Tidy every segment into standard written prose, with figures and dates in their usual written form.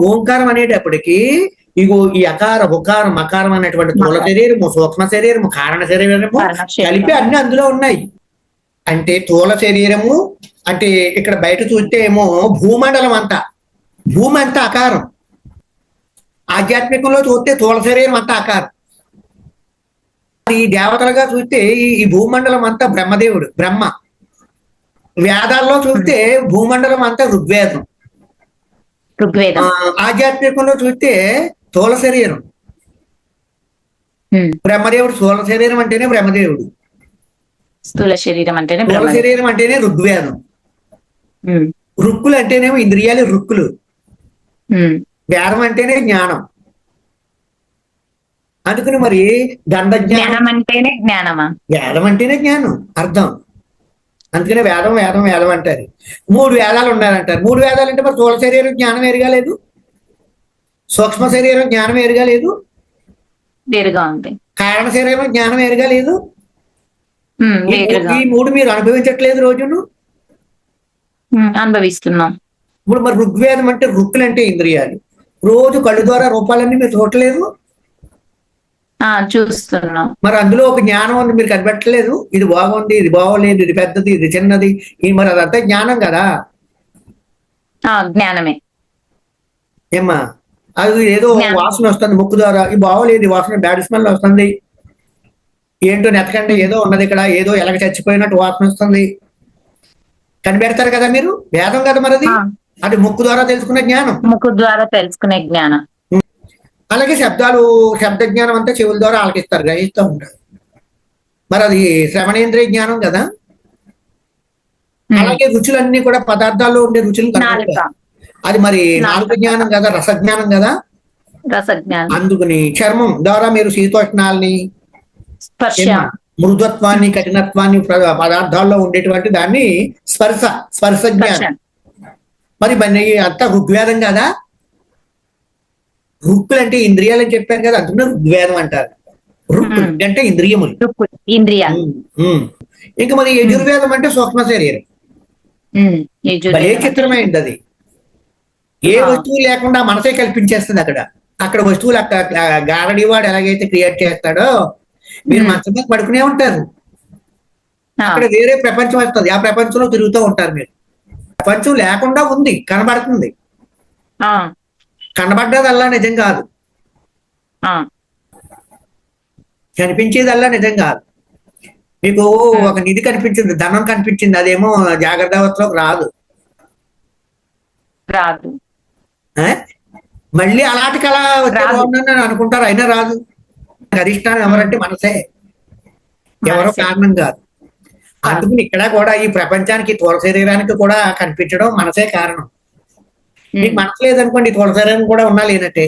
ఓంకారం అనేటప్పటికీ ఇగో ఈ అకార ఉకార మకారం అనేటువంటి స్థూల శరీరము, సూక్ష్మ శరీరము, కారణ శరీరము కలిపి అన్ని అందులో ఉన్నాయి. అంటే స్థూల శరీరము అంటే ఇక్కడ బయట చూస్తే ఏమో భూమండలం అంతా, భూమి అంతా అకారం. ఆధ్యాత్మికంలో చూస్తే స్థూల శరీరం అంతా అకారం. ఈ దేవతలుగా చూస్తే ఈ భూమండలం అంతా బ్రహ్మదేవుడు, బ్రహ్మ. వేదాల్లో చూస్తే భూమండలం అంతా ఋగ్వేదం. ఆధ్యాత్మికంలో చూస్తే స్థూల శరీరం బ్రహ్మదేవుడు. స్థూల శరీరం అంటేనే బ్రహ్మదేవుడు, స్థూల శరీరం అంటేనే స్థూల శరీరం అంటేనే ఋగ్వేదం. రుక్కులు అంటేనేమో ఇంద్రియాలు రుక్కులు, వేదం అంటేనే జ్ఞానం. అందుకని మరి గంధ జ్ఞానం అంటేనే జ్ఞానమా, వేదం అంటేనే జ్ఞానం అర్థం. అందుకనే వేదం వేదం వేదం అంటారు. 3 వేదాలు ఉండాలంటారు. 3 వేదాలు అంటే మరి స్థూల శరీరం జ్ఞానం వేరుగా లేదు, సూక్ష్మ శరీరం జ్ఞానం వేరుగా లేదు, వేరుగా ఉంది, కారణ శరీరం జ్ఞానం వేరుగా లేదు. ఈ 3 మీరు అనుభవించట్లేదు రోజును, అనుభవిస్తున్నాం. ఇప్పుడు మరి ఋగ్వేదం అంటే రుక్కులు అంటే ఇంద్రియాలు. రోజు కళ్ళు ద్వారా రూపాలన్నీ మీరు చూడలేదు, చూస్తున్నాం. మరి అందులో ఒక జ్ఞానం ఉంది, మీరు కనిపెట్టలేదు. ఇది బాగుంది, ఇది బాగోలేదు, ఇది పెద్దది, ఇది చిన్నది. మరి అదంతా జ్ఞానం కదా, జ్ఞానమే. ఏమ్మా అది ఏదో వాసన వస్తుంది ముక్కు ద్వారా, ఇది బాగోలేదు, ఈ వాసన బ్యాడ్ స్మెల్ వస్తుంది, ఏంటో నెతకండి ఏదో ఉన్నది ఇక్కడ, ఏదో ఎలాగ చచ్చిపోయినట్టు వాసన వస్తుంది, కనిపెడతారు కదా మీరు. వేదం కదా మరి అది ముక్కు ద్వారా తెలుసుకునే జ్ఞానం, ముక్కు ద్వారా తెలుసుకునే జ్ఞానం. అలాగే శబ్దాలు, శబ్ద జ్ఞానం అంతా చెవుల ద్వారా ఆలకిస్తారు, గ్రహిస్తూ ఉంటారు. మరి అది శ్రవణేంద్రియ జ్ఞానం కదా. అలాగే రుచులన్నీ కూడా పదార్థాల్లో ఉండే రుచులు, అది మరి నాలుక జ్ఞానం కదా, రసజ్ఞానం కదా. రసజ్ఞానం. అందుకని చర్మం ద్వారా మీరు శీతోష్ణాలని, మృదుత్వాన్ని, కఠినత్వాన్ని పదార్థాల్లో ఉండేటువంటి దాన్ని స్పర్శ జ్ఞానం. మరి అంతా ఋగ్వేదం కదా. రుక్కులు అంటే ఇంద్రియాలు అని చెప్పారు కదా, అందులో ఋగ్వేదం అంటారు. రుక్కు అంటే ఇంద్రియములు, ఇంద్రియాలు. ఇంకా మరి యజుర్వేదం అంటే సూక్ష్మ శరీరం. భలే చిత్రమైంది అది. ఏ వస్తువు లేకుండా మనసే కల్పించేస్తుంది అక్కడ వస్తువులు. గారడి వాడు ఎలాగైతే క్రియేట్ చేస్తాడో మీరు మంచం మీద పడుకునే ఉంటారు, అక్కడ వేరే ప్రపంచం వస్తుంది, ఆ ప్రపంచంలో తిరుగుతూ ఉంటారు మీరు. ప్రపంచం లేకుండా ఉంది, కనబడుతుంది. కనబడ్డదల్లా నిజం కాదు, కనిపించేదల్లా నిజం కాదు. మీకు ఒక నిధి కనిపించింది, ధనం కనిపించింది, అదేమో జాగ్రత్త అవస్థలోకి రాదు. మళ్ళీ అలాంటి కళ వచ్చేదని అనుకుంటారు, అయినా రాదు. అధిష్టానం ఎవరంటే మనసే, ఎవరో కారణం కాదు. అందుకని ఇక్కడ కూడా ఈ ప్రపంచానికి, స్థూల శరీరానికి కూడా కనిపించడం మనసే కారణం. మీకు మనసు లేదనుకోండి, స్థూల శరీరం కూడా ఉన్నా లేనట్టే.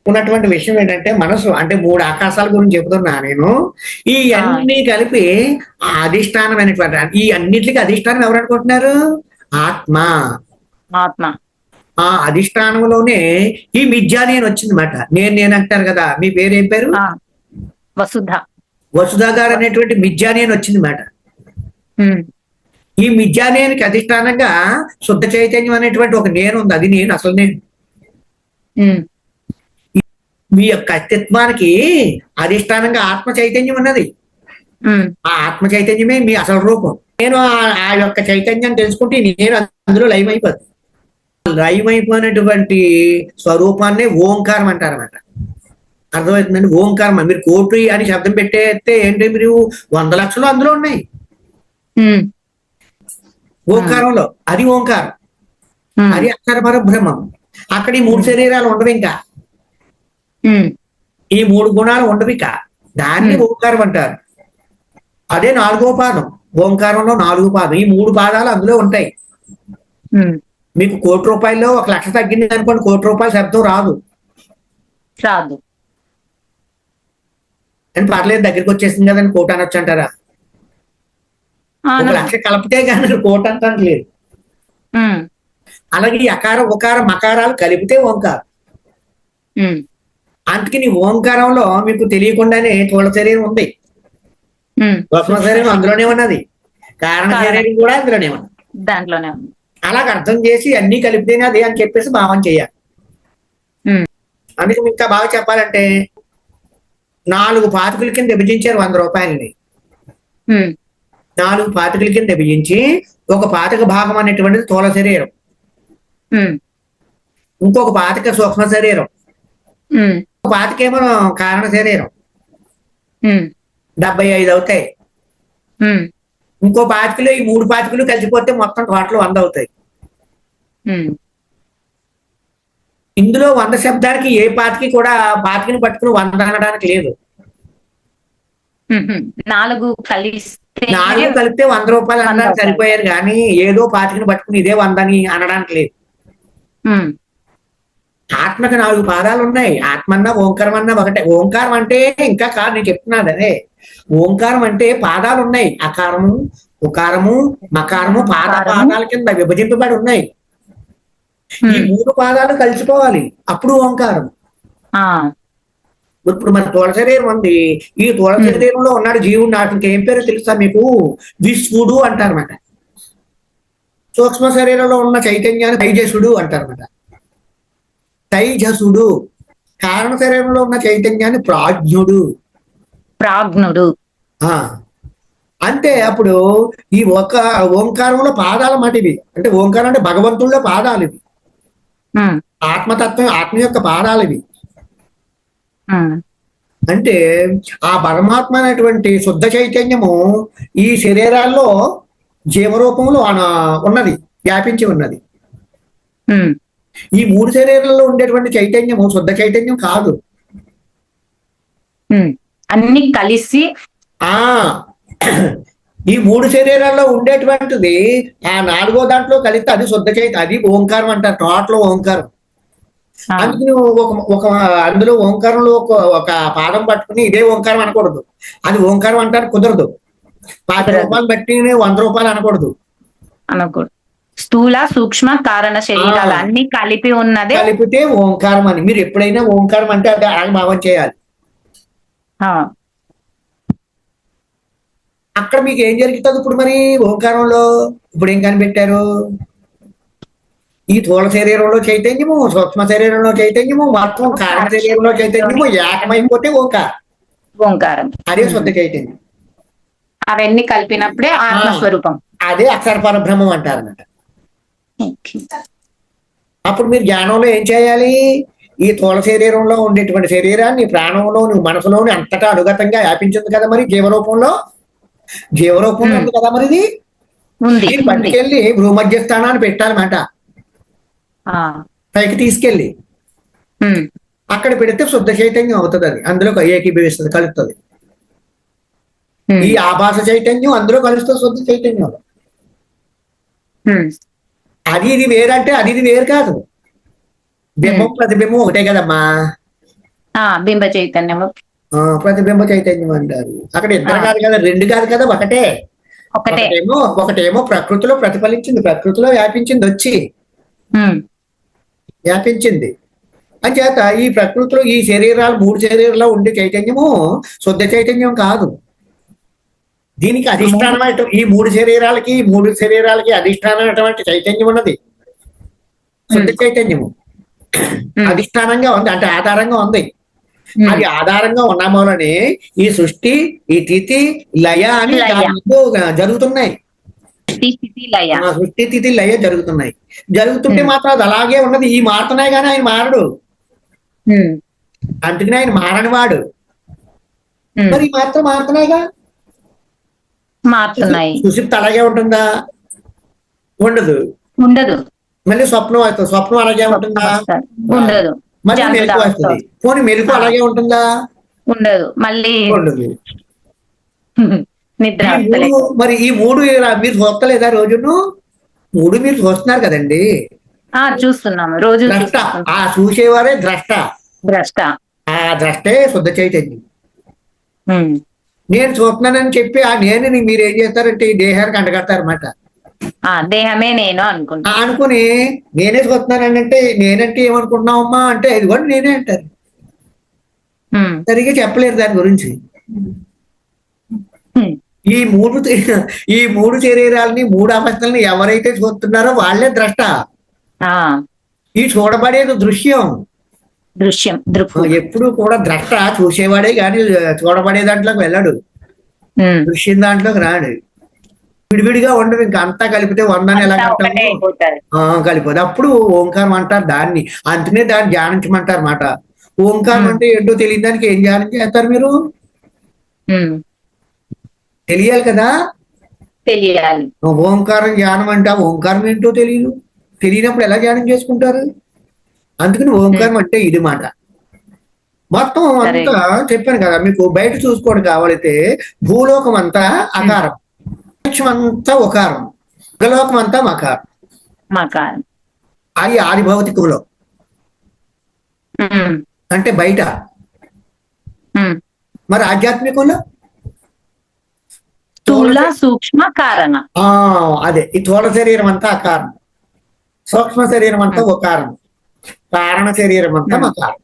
ఉన్నటువంటి విషయం ఏంటంటే మనసు అంటే 3 ఆకాశాల గురించి చెబుతున్నా నేను. ఈ అన్ని కలిపి ఆ అధిష్టానమైనటువంటి, ఈ అన్నిటికీ అధిష్టానం ఎవరు అనుకుంటున్నారు? ఆత్మ. ఆ అధిష్టానంలోనే ఈ మిథ్యాని అని వచ్చిందన్నమాట. నేను అంటారు కదా, మీ పేరు ఏం పేరు? వసుధ గారు అనేటువంటి మిథ్యాని అని వచ్చిందన్నమాట. ఈ మిథ్యానేనికి అధిష్టానంగా శుద్ధ చైతన్యం అనేటువంటి ఒక నేను ఉంది, అది నేను, అసలు నేను. మీ యొక్క అస్తిత్వానికి అధిష్టానంగా ఆత్మ చైతన్యం ఉన్నది. ఆ ఆత్మ చైతన్యమే మీ అసలు రూపం. నేను ఆ యొక్క చైతన్యం తెలుసుకుంటే నేను అందులో లయమైపోతుంది. లయమైపోయినటువంటి స్వరూపాన్ని ఓంకారం అంటారన్నమాట. అర్థమవుతుందండి? ఓంకారం. మీరు కోటి అని శబ్దం పెట్టేస్తే ఏంటి, మీరు 100 లక్షలు అందులో ఉన్నాయి ఓంకారంలో. అది ఓంకారం, అది అక్షర పరబ్రహ్మం. అక్కడ ఈ 3 శరీరాలు ఉండవు, ఇంకా ఈ 3 గుణాలు ఉండవు ఇక. దాన్ని ఓంకారం అంటారు. అదే 4వ పాదం. ఓంకారంలో 4వ పాదం. ఈ 3 పాదాలు అందులో ఉంటాయి. మీకు ₹1,00,000 1,00,000 తగ్గింది అనుకోండి, ₹1,00,000 శబ్దం రాదు. అని పర్లేదు, దగ్గరికి వచ్చేసింది కదని కోటి అనొచ్చు అంటారా? 1,00,000 కలిపితే కానీ కోటి అంటలేదు. అలాగే ఈ అకార ఉకార మకారాలు కలిపితే ఓంకారం. అందుకని ఓంకారంలో మీకు తెలియకుండానే స్థూల శరీరం ఉంది, సూక్ష్మ శరీరం అందులోనే ఉన్నది, కారణ శరీరం కూడా అందులోనే ఉన్నది. దాంట్లోనే ఉంది. అలాగ అర్థం చేసి అన్ని కలిపితేనే అదే అని చెప్పేసి భావన చేయాలి. అందుకే ఇంకా బాగా చెప్పాలంటే 4 పాతికల కింద విభజించారు 100 రూపాయలని. ఉమ్, 4 పాతికల కింద విభజించి ఒక పాతిక భాగం అనేటువంటిది స్థూల శరీరం, ఉమ్, ఇంకొక పాతిక సూక్ష్మ శరీరం, ఉమ్, ఒక పాతికేమో కారణ శరీరం. ఉమ్, 75 అవుతాయి. ఉమ్, ఇంకో పాతికలో ఈ 3 పాతికలు కలిసిపోతే మొత్తం టోటల్ 100 అవుతాయి. ఉమ్, ఇందులో 100 శబ్దానికి ఏ పాతికి కూడా పాతికని పట్టుకుని 100 అనడానికి లేదు. ఉమ్, ఉమ్. 4 కలిస్తే 4 కలిపితే 100 రూపాయలు 100 అనడానికి రూపాయలు. సరిపోయారు కానీ ఏదో పాతికని పట్టుకుని ఇదే 100 అని అనడానికి లేదు. ఉమ్, ఆత్మకి 4 పాదాలు ఉన్నాయి. ఆత్మ అన్నా ఓంకారం అన్నా ఒకటే. ఓంకారం అంటే ఇంకా కాదు, నేను చెప్తున్నాను అదే. ఓంకారం అంటే పాదాలు ఉన్నాయి. అకారము, ఉకారము, మకారము పాదాల కింద విభజింపబడి ఉన్నాయి. ఈ ఉమ్, 3 పాదాలు కలిసిపోవాలి అప్పుడు ఓంకారం. ఆ, ఇప్పుడు మన స్థూల శరీరం ఉంది. ఈ స్థూల శరీరంలో ఉన్నాడు జీవుడు. అతనికి ఏం పేరు తెలుసా మీకు? విశ్వడు అంటారన్నమాట. సూక్ష్మ శరీరంలో ఉన్న చైతన్యాన్ని తైజసుడు అంటారన్నమాట. తైజసుడు. కారణ శరీరంలో ఉన్న చైతన్యాన్ని ప్రాజ్ఞుడు. ప్రాజ్ఞుడు. ఆ అంటే అప్పుడు ఈ ఓంకారంలో పాదాల మాట ఇవి. అంటే ఓంకారం అంటే భగవంతుల్లో పాదాలు ఇవి. ఉమ్, ఆత్మతత్వం, ఆత్మ యొక్క పాదాలు ఇవి. ఉమ్, అంటే ఆ పరమాత్మ అనేటువంటి శుద్ధ చైతన్యము ఈ శరీరాల్లో జీవరూపంలో ఉన్నది, వ్యాపించి ఉన్నది. ఉమ్, ఈ 3 శరీరాల్లో ఉండేటువంటి చైతన్యము శుద్ధ చైతన్యం కాదు. ఉమ్. అన్ని కలిసి ఆ ఈ 3 శరీరాల్లో ఉండేటువంటిది ఆ 4వ దాంట్లో కలిస్తే అది శుద్ధ చైతన్యం, అది ఓంకారం అంటారు. టోటల్ ఓంకారం. ఆ, అందుకని ఒక అందులో ఓంకారంలో ఒక పాదం పట్టుకుని ఇదే ఓంకారం అనకూడదు. అది ఓంకారం అంటారు కుదరదు. 5 రూపాయలు బట్టి 100 రూపాయలు అనకూడదు. అనకూడదు. స్థూల సూక్ష్మ కారణ శరీరాలు అన్ని కలిపి ఉన్నదే. కలిపితే ఓంకారం అని. మీరు ఎప్పుడైనా ఓంకారం అంటే అది భావం చేయాలి. ఆ, అక్కడ మీకు ఏం జరుగుతుంది ఇప్పుడు మరి ఓంకారంలో? ఇప్పుడు ఏం కనిపెట్టారు? ఈ స్థూల శరీరంలో చైతన్యము, సూక్ష్మ శరీరంలో చైతన్యము, మొత్తం కారణ శరీరంలో చైతన్యము ఏకమైపోతే ఓంకారం. ఓంకారం. అదే శుద్ధ చైతన్యం. అవన్నీ కలిపినప్పుడే ఆత్మస్వరూపం. అదే అక్షర పరబ్రహ్మం అంటారన్నమాట. అప్పుడు మీరు జ్ఞానంలో ఏం చేయాలి? ఈ స్థూల శరీరంలో ఉండేటువంటి శరీరాన్ని ప్రాణంలోని, మనసులోని అంతటా అనుగతంగా వ్యాపించింది కదా మరి జీవరూపంలో. జీవరూపంలో ఉంది కదా మరి ఇది. ఉంది. దీన్ని పట్టుకెళ్ళి భూమధ్య స్థానాన్ని పెట్టాలన్నమాట. ఆ, పైకి తీసుకెళ్ళి ఉమ్, అక్కడ పెడితే శుద్ధ చైతన్యం అవుతుంది. అది అందులో ఏకీభవిస్తుంది, కలుస్తుంది. ఉమ్, ఈ ఆభాస చైతన్యం అందులో కలుస్తుంది శుద్ధ చైతన్యం. ఉమ్. అది ఇది వేరంటే అది ఇది వేరు కాదు. బింబం ప్రతిబింబం ఒకటే కదమ్మా. ఆ, బింబ చైతన్యము ప్రతిబింబ చైతన్యం అంటారు. అక్కడ ఇద్దరు కాదు కదా, 2 కాదు కదా, ఒకటే. ఒకటే. ఒకటేమో ప్రకృతిలో ప్రతిఫలించింది, ప్రకృతిలో వ్యాపించింది, వచ్చి ఉమ్, వ్యాపించింది. అంచేత ఈ ప్రకృతిలో ఈ శరీరాలు 3 శరీరాల్లో ఉండే చైతన్యము శుద్ధ చైతన్యం కాదు. దీనికి అధిష్టానమైన ఈ 3 శరీరాలకి అధిష్టానమైనటువంటి చైతన్యం ఉన్నది. శుద్ధ చైతన్యము అధిష్టానంగా ఉంది, అంటే ఆధారంగా ఉంది. అది ఆధారంగా ఉన్న మూలనే ఈ సృష్టి, ఈ తిథి, లయ అని జరుగుతున్నాయి. సృష్టి, తిథి, లయ జరుగుతున్నాయి. జరుగుతుంటే మాత్రం అది అలాగే ఉన్నది. ఈ మారుతున్నాయి కానీ ఆయన మారడు. అందుకని ఆయన మారని వాడు. మరి మాత్రం మారుతున్నాయిగా. మారుతున్నాయి. సుషుప్తి అలాగే ఉంటుందా? ఉండదు. ఉండదు. మళ్ళీ స్వప్నం అవుతుంది. స్వప్నం అలాగే ఉంటుందా? ఉండదు. మళ్ళీ మెలకు వస్తుంది. పోనీ మెలకు అలాగే ఉంటుందా? ఉండదు. మళ్ళీ ఉండదు. నిద్ర. మరి ఈ 3 మీరు చూస్తలేదా రోజును? 3 మీరు చూస్తున్నారు కదండి. చూస్తున్నాము రోజు. ద్రష్ట. ఆ చూసేవారే ద్రష్ట. ఆ ద్రష్టే శుద్ధ చైతన్యం. నేను చూస్తున్నానని చెప్పి ఆ నేను మీరు ఏం చేస్తారంటే ఈ దేహానికి అంటగడతారన్నమాట. దేహమే నేను అనుకుని నేనే చూస్తున్నానని అంటే నేనంటే ఏమనుకుంటున్నావమ్మా అంటే ఇది కూడా నేనే అంటారు. సరిగ్గా చెప్పలేరు దాని గురించి. ఈ మూడు శరీరాలని 3 అవస్థల్ని ఎవరైతే చూస్తున్నారో వాళ్ళే ద్రష్ట. ఈ చూడబడేది దృశ్యం. దృక్కు. ఎప్పుడు కూడా ద్రష్ట చూసేవాడే కానీ చూడబడే దాంట్లోకి వెళ్ళడు, దృశ్యం దాంట్లోకి రాడు. విడివిడిగా ఉండదు, ఇంకా అంతా కలిపితే వందని ఎలా కలిపోదు. అప్పుడు ఓంకారం అంటారు దాన్ని, అందుకనే దాన్ని ధ్యానించమంటారు అన్నమాట. ఓంకారం అంటే ఏంటో తెలియని దానికి ఏం ధ్యానం చేస్తారు మీరు? తెలియాలి కదా. తెలియాలి. ఓంకారం ధ్యానం అంటే ఓంకారం ఏంటో తెలియనప్పుడు ఎలా ధ్యానం చేసుకుంటారు? అందుకని ఓంకారం అంటే ఇది మాట. మొత్తం అంతా చెప్పాను కదా మీకు. బయట చూసుకోవడం కావాలైతే భూలోకం అంతా అకారం, అంతా ఒకారం, లోకం అంతా మకారం. అది ఆది భౌతికంలో అంటే బయట. మరి ఆధ్యాత్మికంలో స్థూల సూక్ష్మ కారణ. అదే ఈ స్థూల శరీరం అంతా అకారం, సూక్ష్మ శరీరం అంతా ఒకారం, కారణ శరీరం అంతా మకారం.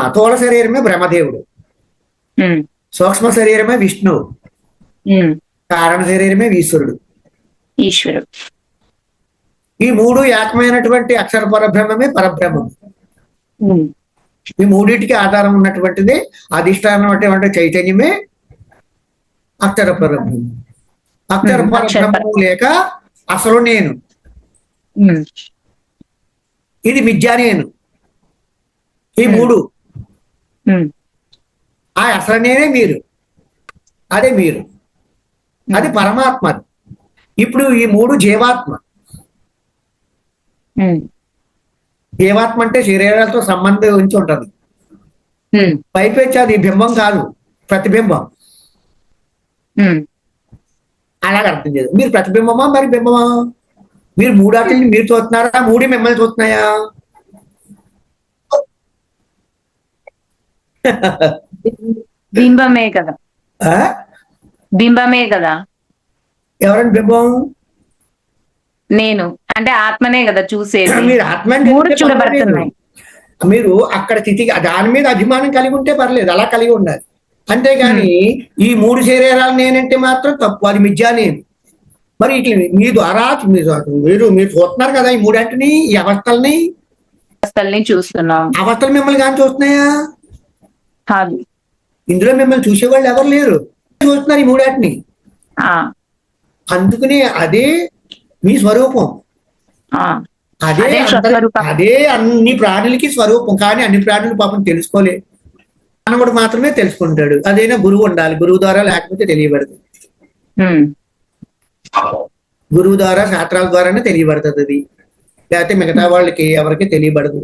స్థూల శరీరమే బ్రహ్మదేవుడు, సూక్ష్మ శరీరమే విష్ణువు, కారణ శరీరమే ఈశ్వరుడు. ఈ మూడు ఏకమైనటువంటి అక్షర పరబ్రహ్మమే పరబ్రహ్మం. ఈ మూడింటికి ఆధారం ఉన్నటువంటిది అధిష్టానం అటువంటి చైతన్యమే అక్షర పరబ్రహ్మం. అక్షర పరబ్రహ్మము లేక అసలు నేను, ఇది మిథ్యా నేను. ఈ మూడు, ఆ అసలు నేనే మీరు, అదే మీరు, అది పరమాత్మ. ఇప్పుడు ఈ మూడు జీవాత్మ. జీవాత్మ అంటే శరీరాలతో సంబంధం ఉంచి ఉంటది. పైపెచ్చి అది బింబం కాదు, ప్రతిబింబం. అలాగ అర్థం చేయదు. మీరు ప్రతిబింబమా మరి బింబమా? మీరు మూడాటిని మీరు చూస్తున్నారా, మూడు మిమ్మల్ని చూస్తున్నాయా? బింబమే కదా. బింబమే కదా. ఎవరండి బింబం? నేను అంటే ఆత్మనే కదా చూసేది. మీరు ఆత్మ చూడబడుతున్నాయి. మీరు అక్కడ స్థితిగా దాని మీద అభిమానం కలిగి ఉంటే పర్లేదు, అలా కలిగి ఉండాలి. అంతేగాని ఈ మూడు శరీరాలు నేనంటే మాత్రం తప్పు, అది మిథ్యా నేను. మరి ఇట్లా మీ ద్వారా మీరు చూస్తున్నారు కదా ఈ మూడంటిని, ఈ అవస్థల్ని చూస్తున్నాం. అవస్థలు మిమ్మల్ని కానీ చూస్తున్నాయా? ఇందులో మిమ్మల్ని చూసేవాళ్ళు ఎవరు లేరు, చూస్తున్నారు ఈ మూడాటిని. అందుకని అదే మీ స్వరూపం, అదే అన్ని ప్రాణులకి స్వరూపం. కానీ అన్ని ప్రాణులు పాపం తెలుసుకోలేదు, మానవుడు మాత్రమే తెలుసుకుంటాడు. అదైనా గురువు ఉండాలి, గురువు ద్వారా లేకపోతే తెలియబడదు. గురువు ద్వారా శాస్త్రాల ద్వారానే తెలియబడుతుంది అది, లేకపోతే మిగతా వాళ్ళకి ఎవరికి తెలియబడదు.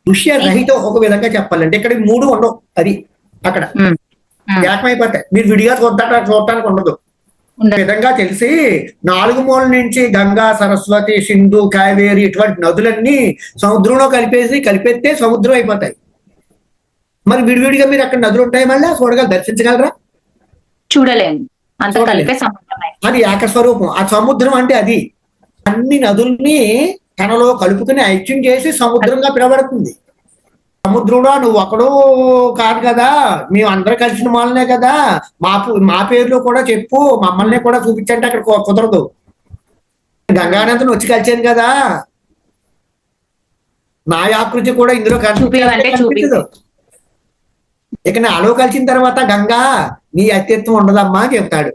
దృశ్య రహితం ఒక విధంగా చెప్పాలంటే ఇక్కడ మూడు ఉండవు, అది అక్కడ ఏకమైపోతాయి. మీరు విడిగా చూడటానికి ఉండదు. విధంగా తెలిసి నాలుగు మూల నుంచి గంగా, సరస్వతి, సింధు, కావేరి ఇటువంటి నదులన్నీ సముద్రంలో కలిపేస్తే సముద్రం అయిపోతాయి. మరి విడివిడిగా మీరు అక్కడ నదులు ఉంటాయి, మళ్ళీ దర్శించగలరా? చూడలేము. అది ఏకస్వరూపం. ఆ సముద్రం అంటే అది అన్ని నదుల్ని తనలో కలుపుకుని ఐక్యం చేసి సముద్రంగా పిలవడుతుంది. సముద్రంలో నువ్వు ఒకడు కాదు కదా, మేము అందరూ కలిసిన వాళ్ళనే కదా, మా పేర్లు కూడా చెప్పు, మమ్మల్ని కూడా చూపించంటే అక్కడ కుదరదు. గంగానందను వచ్చి కలిసాను కదా, నా ఆకృతి కూడా ఇందులో కనిపించదు. ఇక నాలో కలిసిన తర్వాత గంగా నీ అస్తిత్వం ఉండదమ్మా అని చెప్తాడు.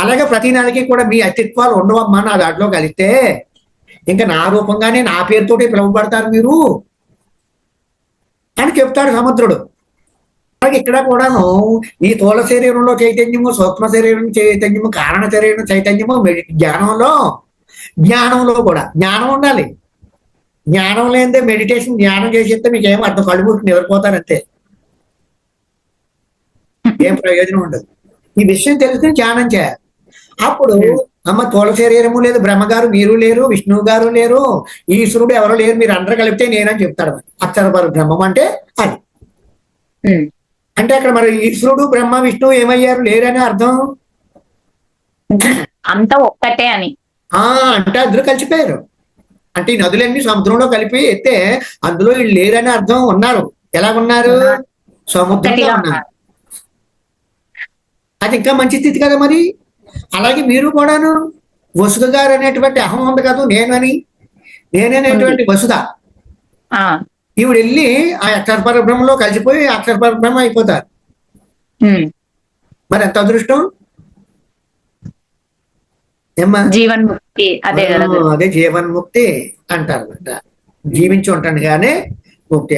అలాగే ప్రతి నెలకి కూడా మీ అస్తిత్వాలు ఉండవమ్మా నా దాంట్లో కలిస్తే, ఇంకా నా రూపంగానే నా పేరుతోటి పిలువబడతారు మీరు అని చెప్తాడు సముద్రుడు. అలాగే ఇక్కడ కూడాను ఈ స్థూల శరీరంలో చైతన్యము, సూక్ష్మ శరీరం చైతన్యము, కారణ శరీరం చైతన్యము, జ్ఞానంలో కూడా జ్ఞానం ఉండాలి. జ్ఞానం లేదే మెడిటేషన్ జ్ఞానం చేసేస్తే మీకు ఏమో అర్థం, కళ్ళు మూసుకుని నిద్రపోతారంతే, ఏం ప్రయోజనం ఉండదు. ఈ విషయం తెలుసుకుని ధ్యానం చేయాలి. అప్పుడు అమ్మ స్థూల శరీరము లేదు, బ్రహ్మగారు మీరు లేరు, విష్ణువు గారు లేరు, ఈశ్వరుడు ఎవరు లేరు, మీరు అందరూ కలిపితే నేనని చెప్తాడు. అక్షర బ్రహ్మం అంటే అది. అంటే అక్కడ మరి ఈశ్వరుడు, బ్రహ్మ, విష్ణువు ఏమయ్యారు? లేరని అర్థం. అంతా ఒక్కటే అని అంటే అందరూ కలిసిపోయారు. అంటే ఈ నదులన్నీ సముద్రంలో కలిపి ఎత్తే అందులో వీళ్ళు లేరని అర్థం. ఉన్నారు. ఎలా ఉన్నారు? సముద్రంలో ఉన్నారు. అది ఇంకా మంచి స్థితి కదా మరి. అలాగే మీరు కూడాను వసుధ గారు అనేటువంటి అహం ఉంది కదా, నేననేటువంటి వసుధ, ఆ, ఈవిడ వెళ్ళి ఆ అక్షర పరబ్రహ్మలో కలిసిపోయి అక్షర పరబ్రహ్మ అయిపోతారు. ఉమ్. మరి ఎంత అదృష్టం ఏమ్మా. జీవన్ముక్తి అదే కదా గురు. అదే జీవన్ముక్తి అంటారు. జీవించి ఉంటాను కానీ ముక్తి.